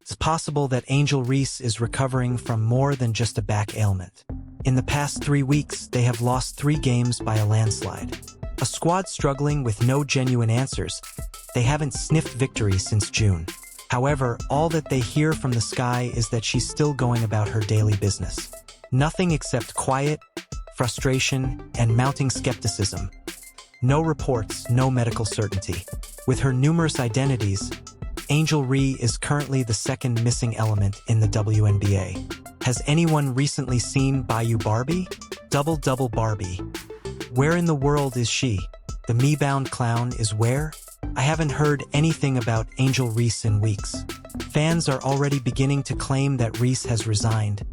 It's possible that Angel Reese is recovering from more than just a back ailment. In the past 3 weeks, they have lost 3 games by a landslide. A squad struggling with no genuine answers. They haven't sniffed victory since June. However, all that they hear from the sky is that she's still going about her daily business. Nothing except quiet, frustration, and mounting skepticism. No reports, no medical certainty. With her numerous identities, Angel Reese is currently the second missing element in the WNBA. Has anyone recently seen Bayou Barbie? Double Barbie. Where in the world is she? The me-bound clown is where? I haven't heard anything about Angel Reese in weeks. Fans are already beginning to claim that Reese has resigned,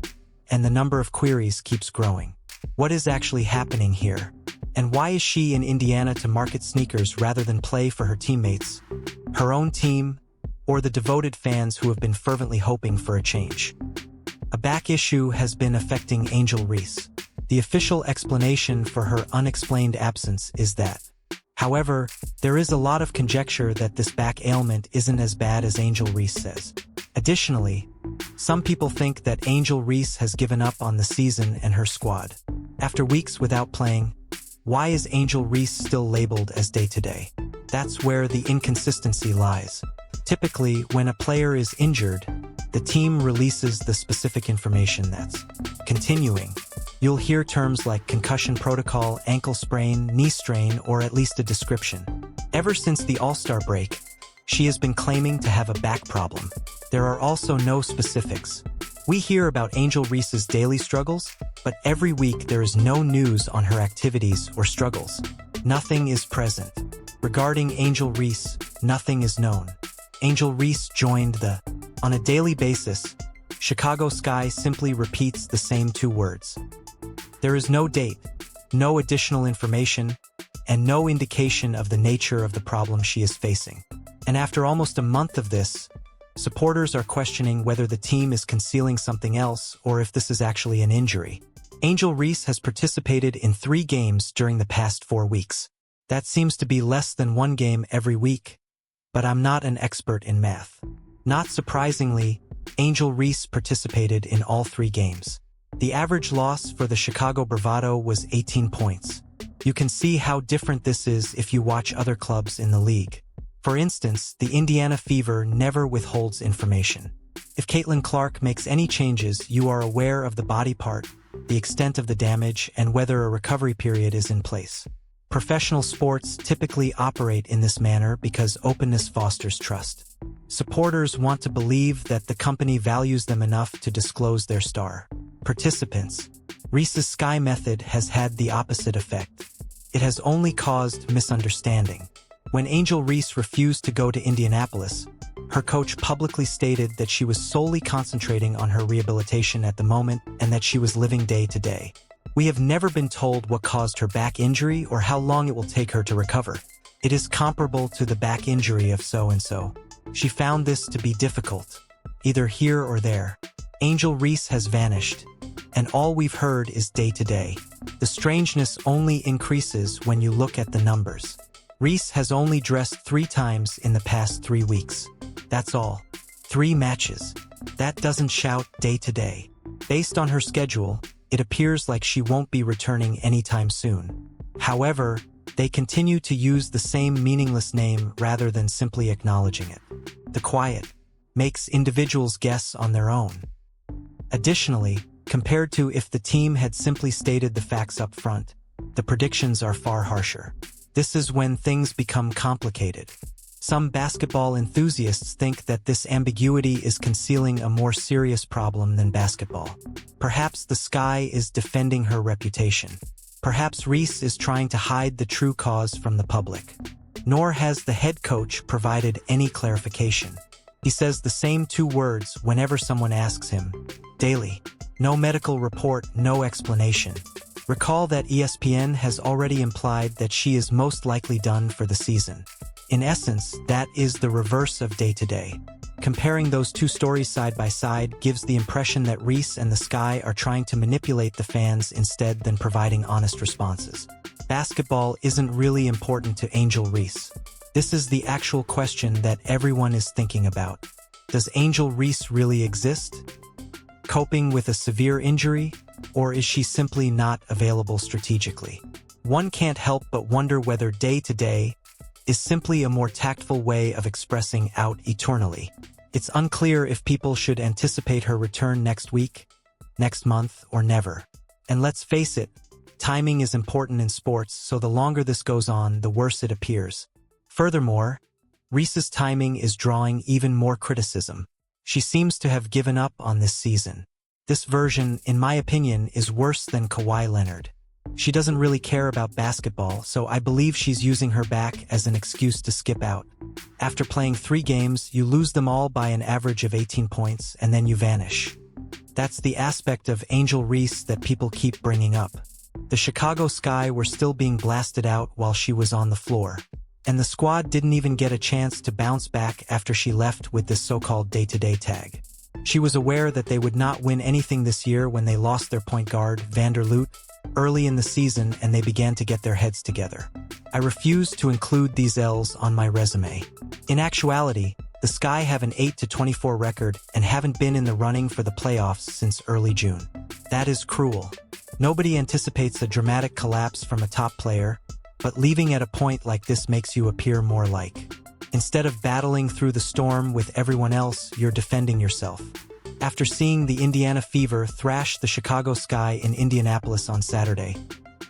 and the number of queries keeps growing. What is actually happening here? And why is she in Indiana to market sneakers rather than play for her teammates, her own team, or the devoted fans who have been fervently hoping for a change? A back issue has been affecting Angel Reese. The official explanation for her unexplained absence is that. However, there is a lot of conjecture that this back ailment isn't as bad as Angel Reese says. Additionally, some people think that Angel Reese has given up on the season and her squad. After weeks without playing, why is Angel Reese still labeled as day-to-day? That's where the inconsistency lies. Typically, when a player is injured, the team releases the specific information that's continuing. You'll hear terms like concussion protocol, ankle sprain, knee strain, or at least a description. Ever since the All-Star break, she has been claiming to have a back problem. There are also no specifics. We hear about Angel Reese's daily struggles, but every week there is no news on her activities or struggles. Nothing is present. Regarding Angel Reese, nothing is known. Angel Reese joined the, on a daily basis, Chicago Sky simply repeats the same 2 words. There is no date, no additional information, and no indication of the nature of the problem she is facing. And after almost a month of this, supporters are questioning whether the team is concealing something else or if this is actually an injury. Angel Reese has participated in 3 games during the past 4 weeks. That seems to be less than 1 game every week, but I'm not an expert in math. Not surprisingly, Angel Reese participated in all 3 games. The average loss for the Chicago Bravado was 18 points. You can see how different this is if you watch other clubs in the league. For instance, the Indiana Fever never withholds information. If Caitlin Clark makes any changes, you are aware of the body part, the extent of the damage, and whether a recovery period is in place. Professional sports typically operate in this manner because openness fosters trust. Supporters want to believe that the company values them enough to disclose their star. Participants. Reese's Sky method has had the opposite effect. It has only caused misunderstanding. When Angel Reese refused to go to Indianapolis, her coach publicly stated that she was solely concentrating on her rehabilitation at the moment and that she was living day to day. We have never been told what caused her back injury or how long it will take her to recover. It is comparable to the back injury of so-and-so. She found this to be difficult, either here or there. Angel Reese has vanished, and all we've heard is day-to-day. The strangeness only increases when you look at the numbers. Reese has only dressed 3 times in the past 3 weeks. That's all. 3 matches. That doesn't shout day-to-day. Based on her schedule, it appears like she won't be returning anytime soon. However, they continue to use the same meaningless name rather than simply acknowledging it. The quiet makes individuals guess on their own. Additionally, compared to if the team had simply stated the facts up front, the predictions are far harsher. This is when things become complicated. Some basketball enthusiasts think that this ambiguity is concealing a more serious problem than basketball. Perhaps the Sky is defending her reputation. Perhaps Reese is trying to hide the true cause from the public. Nor has the head coach provided any clarification. He says the same 2 words whenever someone asks him. Daily. No medical report, no explanation. Recall that ESPN has already implied that she is most likely done for the season. In essence, that is the reverse of day-to-day. Comparing those 2 stories side by side gives the impression that Reese and the Sky are trying to manipulate the fans instead than providing honest responses. Basketball isn't really important to Angel Reese. This is the actual question that everyone is thinking about. Does Angel Reese really exist? Coping with a severe injury? Or is she simply not available strategically? One can't help but wonder whether day-to-day is simply a more tactful way of expressing out eternally. It's unclear if people should anticipate her return next week, next month, or never. And let's face it, timing is important in sports, so the longer this goes on, the worse it appears. Furthermore, Reese's timing is drawing even more criticism. She seems to have given up on this season. This version, in my opinion, is worse than Kawhi Leonard. She doesn't really care about basketball, so I believe she's using her back as an excuse to skip out. After playing 3 games, you lose them all by an average of 18 points, and then you vanish. That's the aspect of Angel Reese that people keep bringing up. The Chicago Sky were still being blasted out while she was on the floor, and the squad didn't even get a chance to bounce back after she left with this so-called day-to-day tag. She was aware that they would not win anything this year when they lost their point guard, Vanderloot, early in the season, and they began to get their heads together. I refuse to include these L's on my resume. In actuality, the Sky have an 8-24 record and haven't been in the running for the playoffs since early June. That is cruel. Nobody anticipates a dramatic collapse from a top player, but leaving at a point like this makes you appear more like. Instead of battling through the storm with everyone else, you're defending yourself. After seeing the Indiana Fever thrash the Chicago Sky in Indianapolis on Saturday,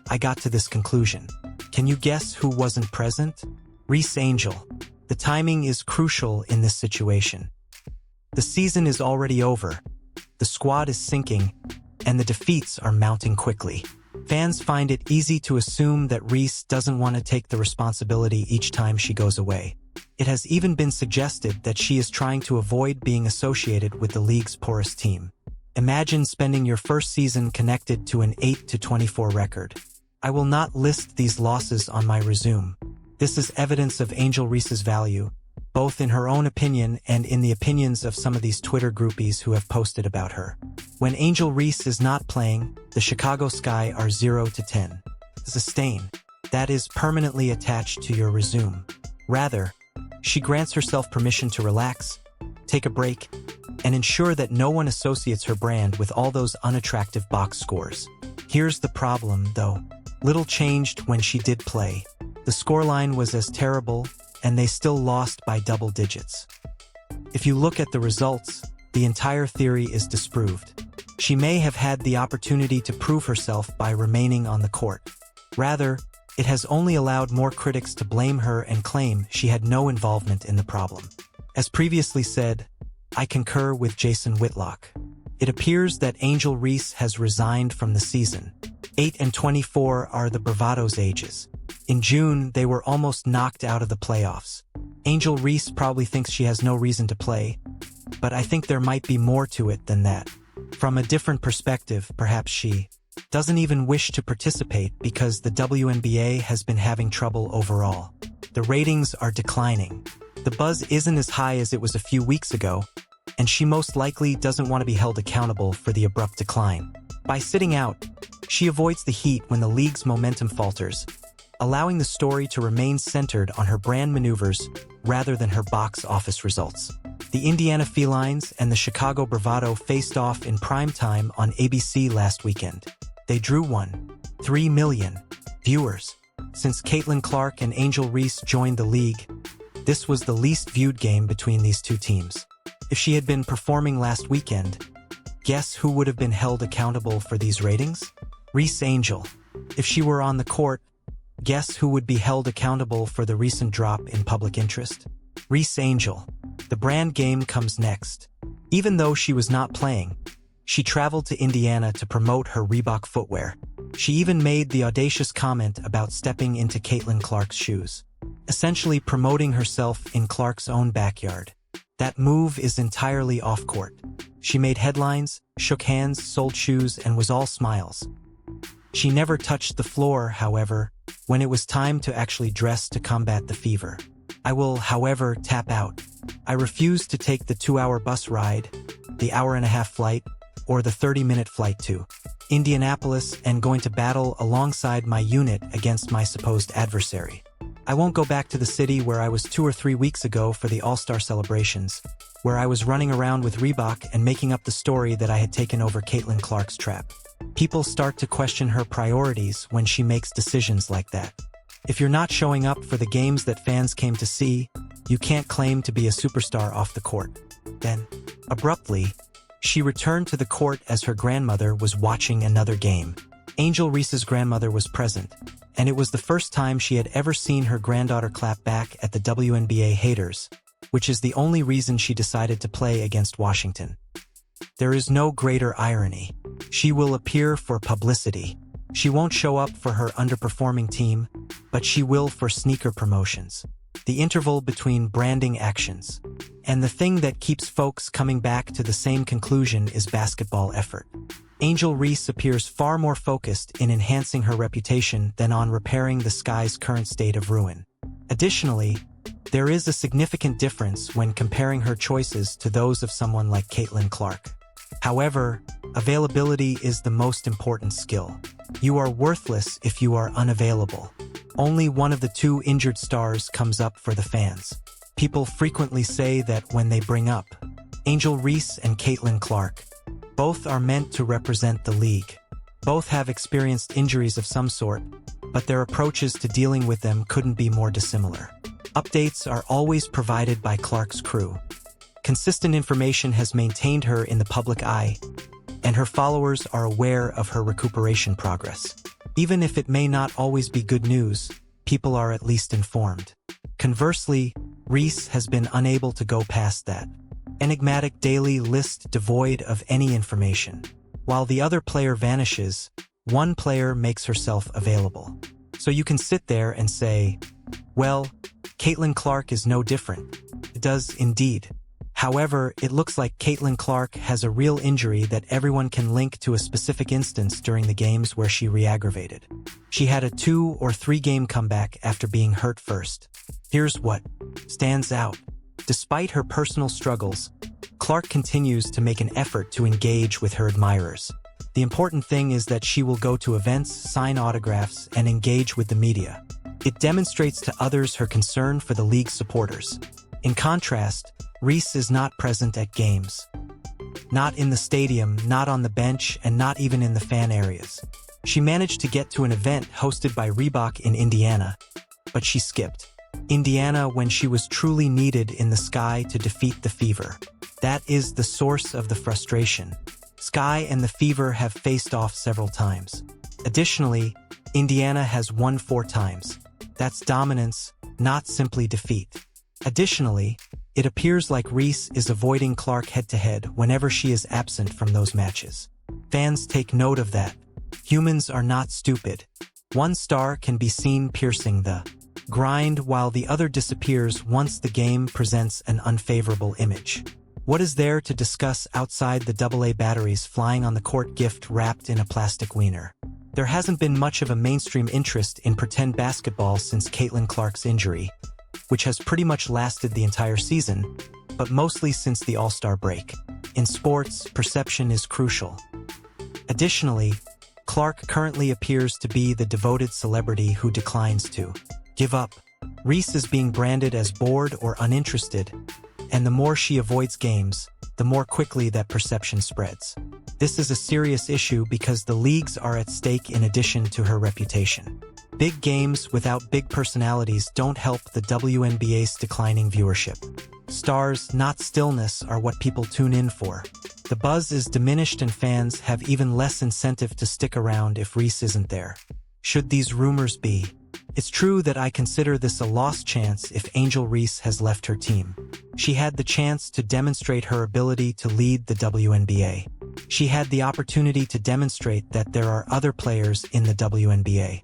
I got to this conclusion. Can you guess who wasn't present? Reese Angel. The timing is crucial in this situation. The season is already over, the squad is sinking, and the defeats are mounting quickly. Fans find it easy to assume that Reese doesn't want to take the responsibility each time she goes away. It has even been suggested that she is trying to avoid being associated with the league's poorest team. Imagine spending your first season connected to an 8-24 record. I will not list these losses on my resume. This is evidence of Angel Reese's value, both in her own opinion and in the opinions of some of these Twitter groupies who have posted about her. When Angel Reese is not playing, the Chicago Sky are 0-10. It's a stain that is permanently attached to your resume. Rather, she grants herself permission to relax, take a break, and ensure that no one associates her brand with all those unattractive box scores. Here's the problem, though. Little changed when she did play. The scoreline was as terrible, and they still lost by double digits. If you look at the results, the entire theory is disproved. She may have had the opportunity to prove herself by remaining on the court. Rather, it has only allowed more critics to blame her and claim she had no involvement in the problem. As previously said, I concur with Jason Whitlock. It appears that Angel Reese has resigned from the season. 8-24 are the bravado's ages. In June, they were almost knocked out of the playoffs. Angel Reese probably thinks she has no reason to play, but I think there might be more to it than that. From a different perspective, perhaps she doesn't even wish to participate because the WNBA has been having trouble overall. The ratings are declining. The buzz isn't as high as it was a few weeks ago, and she most likely doesn't want to be held accountable for the abrupt decline. By sitting out, she avoids the heat when the league's momentum falters, allowing the story to remain centered on her brand maneuvers rather than her box office results. The Indiana Felines and the Chicago Bravado faced off in prime time on ABC last weekend. They drew 1.3 million viewers. Since Caitlin Clark and Angel Reese joined the league, this was the least viewed game between these two teams. If she had been performing last weekend, guess who would have been held accountable for these ratings? Reese Angel. If she were on the court, guess who would be held accountable for the recent drop in public interest? Reese Angel. The brand game comes next. Even though she was not playing, she traveled to Indiana to promote her Reebok footwear. She even made the audacious comment about stepping into Caitlin Clark's shoes, essentially promoting herself in Clark's own backyard. That move is entirely off-court. She made headlines, shook hands, sold shoes, and was all smiles. She never touched the floor, however, when it was time to actually dress to combat the fever. I will, however, tap out. I refuse to take the 2-hour bus ride, the hour-and-a-half flight, or the 30-minute flight to Indianapolis and going to battle alongside my unit against my supposed adversary. I won't go back to the city where I was 2 or 3 weeks ago for the All-Star celebrations, where I was running around with Reebok and making up the story that I had taken over Caitlin Clark's trap. People start to question her priorities when she makes decisions like that. If you're not showing up for the games that fans came to see, you can't claim to be a superstar off the court. Then, abruptly, she returned to the court as her grandmother was watching another game. Angel Reese's grandmother was present, and it was the first time she had ever seen her granddaughter clap back at the WNBA haters, which is the only reason she decided to play against Washington. There is no greater irony. She will appear for publicity. She won't show up for her underperforming team, but she will for sneaker promotions. The interval between branding actions. And the thing that keeps folks coming back to the same conclusion is basketball effort. Angel Reese appears far more focused in enhancing her reputation than on repairing the Sky's current state of ruin. Additionally, there is a significant difference when comparing her choices to those of someone like Caitlin Clark. However, availability is the most important skill. You are worthless if you are unavailable. Only one of the two injured stars comes up for the fans. People frequently say that when they bring up Angel Reese and Caitlin Clark, both are meant to represent the league. Both have experienced injuries of some sort, but their approaches to dealing with them couldn't be more dissimilar. Updates are always provided by Clark's crew. Consistent information has maintained her in the public eye, and her followers are aware of her recuperation progress. Even if it may not always be good news, people are at least informed. Conversely, Reese has been unable to go past that enigmatic daily list devoid of any information. While the other player vanishes, one player makes herself available. So you can sit there and say, well, Caitlin Clark is no different. It does indeed. However, it looks like Caitlin Clark has a real injury that everyone can link to a specific instance during the games where she re-aggravated. She had a 2 or 3 game comeback after being hurt first. Here's what stands out. Despite her personal struggles, Clark continues to make an effort to engage with her admirers. The important thing is that she will go to events, sign autographs, and engage with the media. It demonstrates to others her concern for the league's supporters. In contrast, Reese is not present at games. Not in the stadium, not on the bench, and not even in the fan areas. She managed to get to an event hosted by Reebok in Indiana, but she skipped Indiana when she was truly needed in the Sky to defeat the Fever. That is the source of the frustration. Sky and the Fever have faced off several times. Additionally, Indiana has won 4 times. That's dominance, not simply defeat. Additionally, it appears like Reese is avoiding Clark head-to-head whenever she is absent from those matches. Fans take note of that. Humans are not stupid. One star can be seen piercing the grind while the other disappears once the game presents an unfavorable image. What is there to discuss outside the AA batteries flying on the court gift wrapped in a plastic wiener? There hasn't been much of a mainstream interest in pretend basketball since Caitlin Clark's injury, which has pretty much lasted the entire season, but mostly since the All-Star break. In sports, perception is crucial. Additionally, Clark currently appears to be the devoted celebrity who declines to give up. Reese is being branded as bored or uninterested, and the more she avoids games, the more quickly that perception spreads. This is a serious issue because the leagues are at stake in addition to her reputation. Big games without big personalities don't help the WNBA's declining viewership. Stars, not stillness, are what people tune in for. The buzz is diminished and fans have even less incentive to stick around if Reese isn't there. Should these rumors be? It's true that I consider this a lost chance if Angel Reese has left her team. She had the chance to demonstrate her ability to lead the WNBA. She had the opportunity to demonstrate that there are other players in the WNBA.